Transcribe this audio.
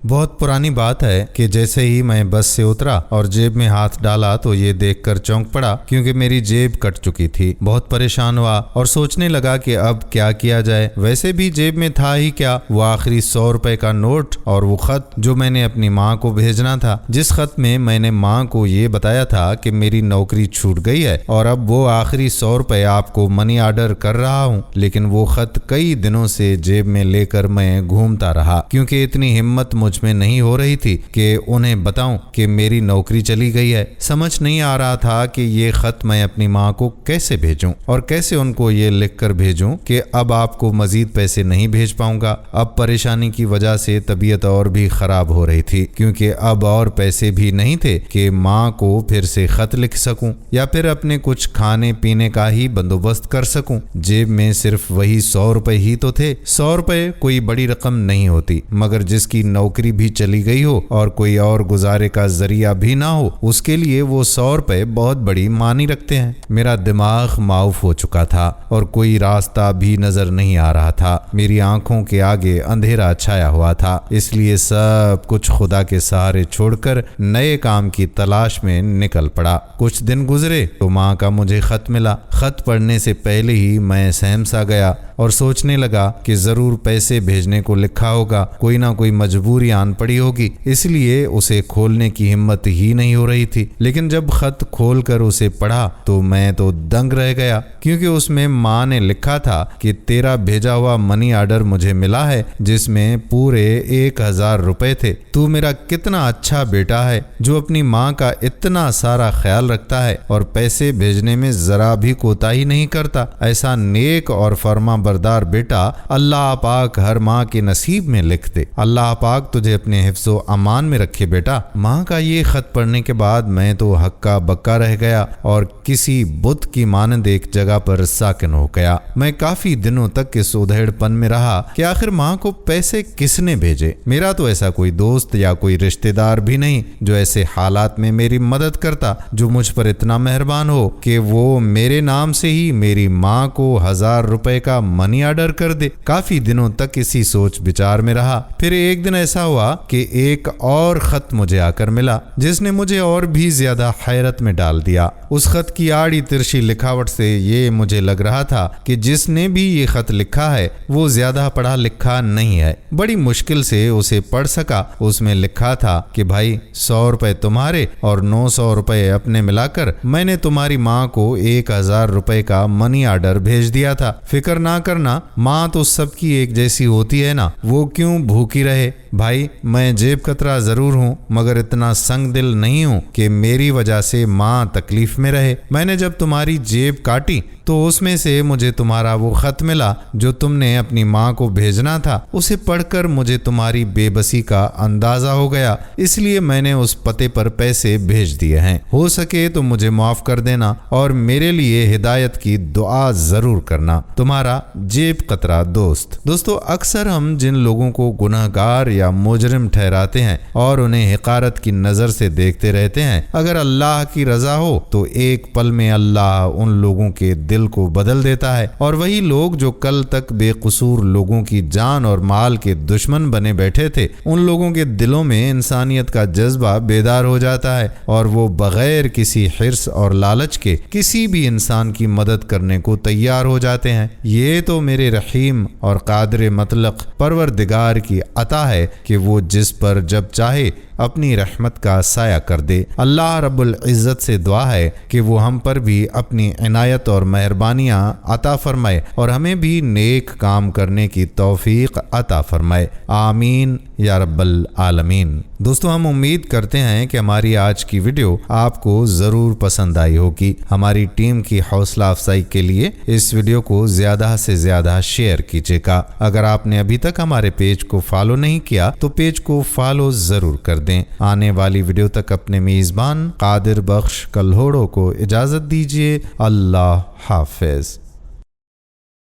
बहुत पुरानी बात है कि जैसे ही मैं बस से उतरा और जेब में हाथ डाला तो ये देखकर चौंक पड़ा क्योंकि मेरी जेब कट चुकी थी। बहुत परेशान हुआ और सोचने लगा कि अब क्या किया जाए। वैसे भी जेब में था ही क्या, वो आखिरी 100 रुपए का नोट और वो खत जो मैंने अपनी माँ को भेजना था, जिस खत में मैंने माँ को ये बताया था कि मेरी नौकरी छूट गई है और अब वो आखिरी 100 रुपए आपको मनी ऑर्डर कर रहा हूँ। लेकिन वो खत कई दिनों से जेब में लेकर मैं घूमता रहा क्योंकि इतनी हिम्मत मुझ में नहीं हो रही थी कि उन्हें बताऊं कि मेरी नौकरी चली गई है। समझ नहीं आ रहा था कि ये खत मैं अपनी माँ को कैसे भेजूं और कैसे उनको ये लिखकर भेजूं कि अब आपको मजीद पैसे नहीं भेज पाऊंगा। अब परेशानी की वजह से तबीयत और भी खराब हो रही थी क्योंकि अब और पैसे भी नहीं थे कि माँ को फिर से खत लिख सकूं या फिर अपने कुछ खाने पीने का ही बंदोबस्त कर सकूं। जेब में सिर्फ वही 100 रुपए ही तो थे। 100 रुपए कोई बड़ी रकम नहीं होती, मगर जिसकी नौकरी भी चली गई हो और कोई और गुजारे का जरिया भी ना हो, उसके लिए वो 100 रुपए बहुत बड़ी मानी रखते हैं। मेरा दिमाग माऊफ हो चुका था और कोई रास्ता भी नजर नहीं आ रहा था। मेरी आंखों के आगे अंधेरा छाया हुआ था, इसलिए सब कुछ खुदा के सहारे छोड़कर नए काम की तलाश में निकल पड़ा। कुछ दिन गुजरे तो माँ का मुझे खत मिला। खत पढ़ने से पहले ही मैं सहम सा गया और सोचने लगा कि जरूर पैसे भेजने को लिखा होगा, कोई ना कोई मजबूरी आन पड़ी होगी, इसलिए उसे खोलने की हिम्मत ही नहीं हो रही थी। लेकिन जब खत खोलकर उसे पढ़ा तो मैं तो दंग रह गया क्योंकि उसमें माँ ने लिखा था कि तेरा भेजा हुआ मनी ऑर्डर मुझे मिला है जिसमें पूरे 1000 रुपए थे। तू मेरा कितना अच्छा बेटा है जो अपनी माँ का इतना सारा ख्याल रखता है और पैसे भेजने में जरा भी कोताही नहीं करता। ऐसा नेक और फर्मा बरदार बेटा अल्लाह पाक हर माँ के नसीब में लिख दे। अल्लाह पाक तुझे अपने हिफ्ज़ो अमान में रखे बेटा। माँ का ये खत पढ़ने के बाद मैं तो हक्का बक्का रह गया और किसी बुत की मानंद एक जगह पर साकिन हो गया। मैं काफी दिनों तक इस उधेड़पन में रहा कि आखिर माँ को पैसे किसने भेजे। मेरा तो ऐसा कोई दोस्त या कोई रिश्तेदार भी नहीं जो ऐसे हालात में मेरी मदद करता, जो मुझ पर इतना मेहरबान हो कि वो मेरे नाम से ही मेरी माँ को 1000 रुपए का मनी ऑर्डर कर दे। काफी दिनों तक इसी सोच विचार में रहा। फिर एक दिन ऐसा हुआ कि एक और खत मुझे आकर मिला जिसने मुझे और भी ज्यादा हैरत में डाल दिया। उस खत की आड़ी तिरछी लिखावट से ये मुझे लग रहा था कि जिसने भी ये खत लिखा है वो ज्यादा पढ़ा लिखा नहीं है। बड़ी मुश्किल से उसे पढ़ सका। उसमें लिखा था कि भाई 100 रुपए तुम्हारे और 900 रुपए अपने मिलाकर मैंने तुम्हारी माँ को 1000 रुपए का मनी ऑर्डर भेज दिया था। फिक्र ना करना, माँ तो सबकी एक जैसी होती है ना, वो क्यों भूखी रहे। भाई मैं जेब कतरा जरूर हूँ मगर इतना संग दिल नहीं हूँ कि मेरी वजह से माँ तकलीफ में रहे। मैंने जब तुम्हारी जेब काटी तो उसमें से मुझे तुम्हारा वो खत मिला जो तुमने अपनी माँ को भेजना था। उसे पढ़कर मुझे तुम्हारी बेबसी का अंदाजा हो गया, इसलिए मैंने उस पते पर पैसे भेज दिए हैं। हो सके तो मुझे माफ कर देना और मेरे लिए हिदायत की दुआ जरूर करना। तुम्हारा जेब कतरा दोस्त। दोस्तों, अक्सर हम जिन लोगों को गुनहगार या मुजरिम ठहराते हैं और उन्हें हिकारत की नजर से देखते रहते हैं, अगर अल्लाह की रजा हो तो एक पल में अल्लाह उन लोगों के दिल को बदल देता है और वही लोग जो कल तक बेकसूर लोगों की जान और माल के दुश्मन बने बैठे थे, उन लोगों के दिलों में इंसानियत का जज्बा बेदार हो जाता है और वो बगैर किसी हिर्स और लालच के किसी भी इंसान की मदद करने को तैयार हो जाते हैं। ये तो मेरे रहीम और कादिर मतलक परवरदिगार की अता है कि वो जिस पर जब चाहे अपनी रहमत का साया कर दे। अल्लाह रब्बुल इज़्ज़त से दुआ है कि वो हम पर भी अपनी इनायत और मेहरबानियाँ अता फरमाए और हमें भी नेक काम करने की तौफीक अता फरमाए। आमीन या रब्बल आलमीन। दोस्तों, हम उम्मीद करते हैं कि हमारी आज की वीडियो आपको ज़रूर पसंद आई होगी। हमारी टीम की हौसला अफजाई के लिए इस वीडियो को ज़्यादा से ज़्यादा शेयर कीजिएगा। अगर आपने अभी तक हमारे पेज को फॉलो नहीं किया तो पेज को फॉलो ज़रूर कर दें। आने वाली वीडियो तक अपने मेज़बान कादिर बख्श कल्होड़ो को इजाज़त दीजिए। अल्लाह हाफिज़।